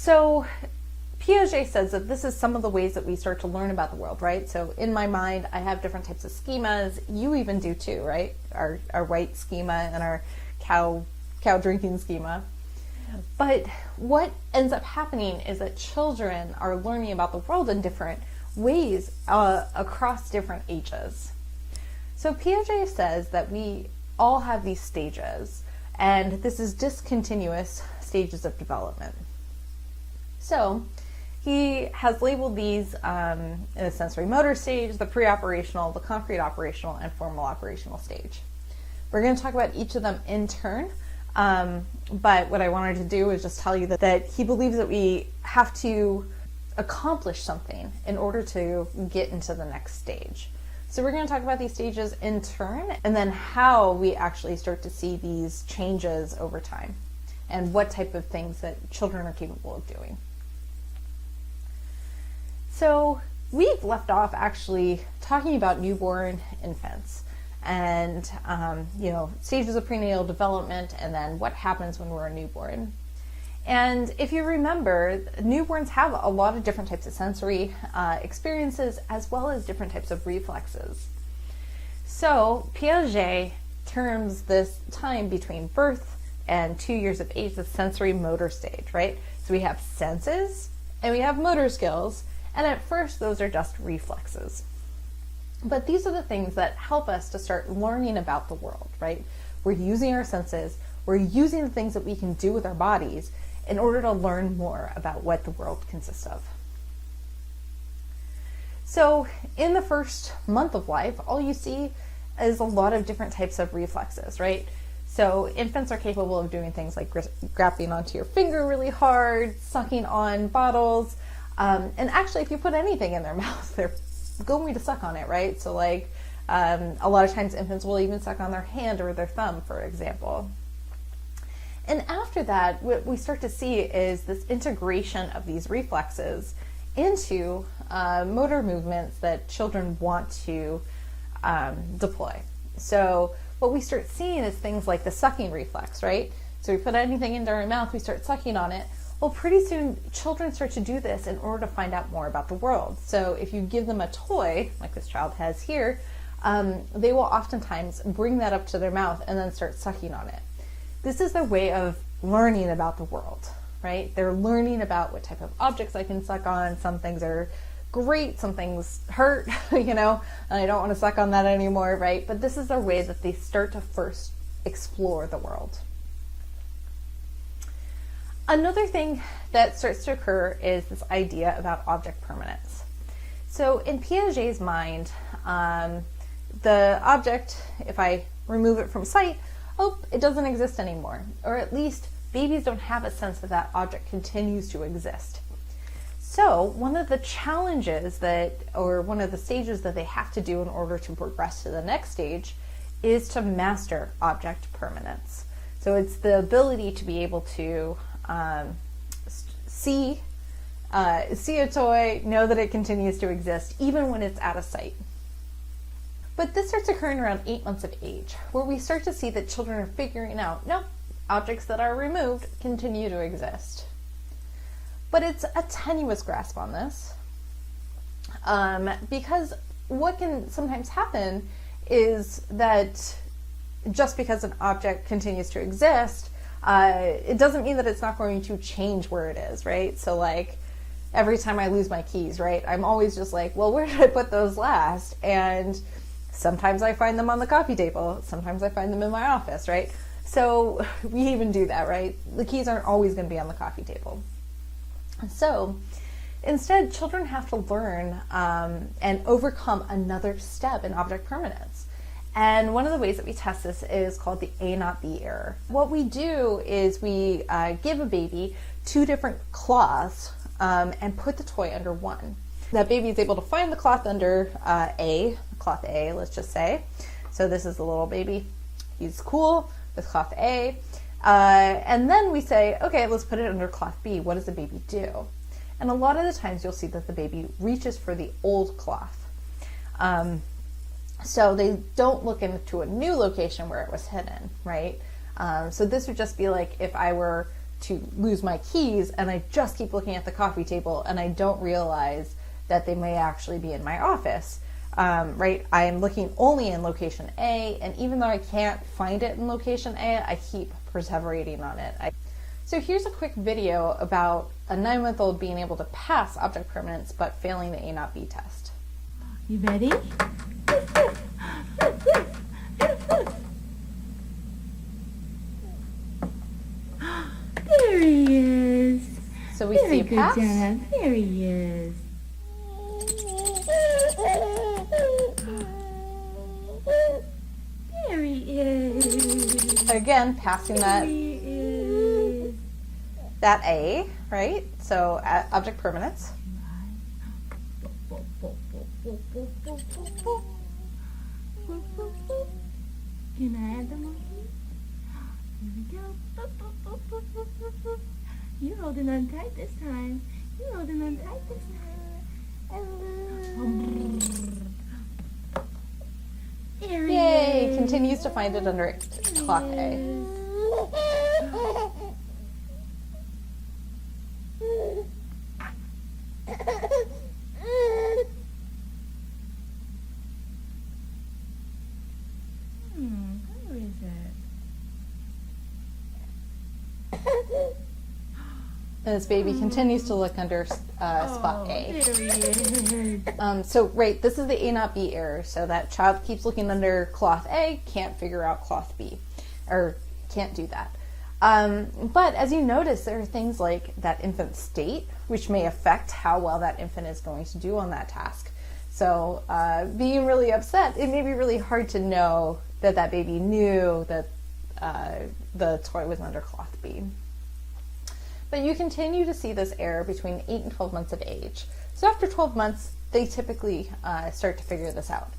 So Piaget says that this is some of the ways that we start to learn about the world, right? So in my mind, I have different types of schemas. You even do too, right? Our white schema and our cow drinking schema. But what ends up happening is that children are learning about the world in different ways across different ages. So Piaget says that we all have these stages, and this is discontinuous stages of development. So he has labeled these in a sensory motor stage, the pre-operational, the concrete operational, and formal operational stage. We're going to talk about each of them in turn, but what I wanted to do is just tell you that he believes that we have to accomplish something in order to get into the next stage. So we're going to talk about these stages in turn, and then how we actually start to see these changes over time, and what type of things that children are capable of doing. So we've left off actually talking about newborn infants and stages of prenatal development, and then what happens when we're a newborn. And if you remember, newborns have a lot of different types of sensory experiences, as well as different types of reflexes. So Piaget terms this time between birth and 2 years of age the sensory motor stage, right? So we have senses and we have motor skills, and at first those are just reflexes. But these are the things that help us to start learning about the world, right? We're using our senses, we're using the things that we can do with our bodies in order to learn more about what the world consists of. So in the first month of life, all you see is a lot of different types of reflexes, right? So infants are capable of doing things like grabbing onto your finger really hard, sucking on bottles, and actually if you put anything in their mouth, they're going to suck on it, right? So like a lot of times infants will even suck on their hand or their thumb, for example. And after that, what we start to see is this integration of these reflexes into motor movements that children want to deploy. So what we start seeing is things like the sucking reflex, right? So we put anything into our mouth, we start sucking on it. Well, pretty soon children start to do this in order to find out more about the world. So if you give them a toy, like this child has here, they will oftentimes bring that up to their mouth and then start sucking on it. This is their way of learning about the world, right? They're learning about what type of objects I can suck on. Some things are great, some things hurt, and I don't want to suck on that anymore, right? But this is their way that they start to first explore the world. Another thing that starts to occur is this idea about object permanence. So in Piaget's mind, the object, if I remove it from sight, it doesn't exist anymore. Or at least babies don't have a sense that that object continues to exist. So one of the challenges one of the stages that they have to do in order to progress to the next stage is to master object permanence. So it's the ability to be able to see a toy, know that it continues to exist, even when it's out of sight. But this starts occurring around 8 months of age, where we start to see that children are figuring out, no, objects that are removed continue to exist. But it's a tenuous grasp on this, because what can sometimes happen is that just because an object continues to exist, it doesn't mean that it's not going to change where it is, right? So like every time I lose my keys, right, I'm always just like, well, where did I put those last? And sometimes I find them on the coffee table. Sometimes I find them in my office, right? So we even do that, right? The keys aren't always going to be on the coffee table. So instead, children have to learn and overcome another step in object permanence. And one of the ways that we test this is called the A not B error. What we do is we give a baby 2 different cloths and put the toy under one. That baby is able to find the cloth under cloth A, let's just say. So this is the little baby. He's cool with cloth A. And then we say, okay, let's put it under cloth B. What does the baby do? And a lot of the times you'll see that the baby reaches for the old cloth. So they don't look into a new location where it was hidden, right? So this would just be like if I were to lose my keys, and I just keep looking at the coffee table and I don't realize that they may actually be in my office. Right? I'm looking only in location A, and even though I can't find it in location A, I keep perseverating on it. So here's a quick video about a 9-month-old being able to pass object permanence but failing the A not B test. You ready? There he is. So we see a pass. Very good job. There he is. There he is. Again, passing There he is. that A, right? So object permanence. Can I add the monkey? Here we go. You're holding on tight this time. You're holding on tight this time. There he Yay! is. Continues to find it under clock A. Where is that? And this baby continues to look under spot A. There he is. So, right, this is the A not B error. So that child keeps looking under cloth A, can't figure out cloth B, or can't do that. But as you notice, there are things like that infant state, which may affect how well that infant is going to do on that task. So being really upset, it may be really hard to know that that baby knew that the toy was under cloth B. But you continue to see this error between 8 and 12 months of age. So after 12 months, they typically start to figure this out.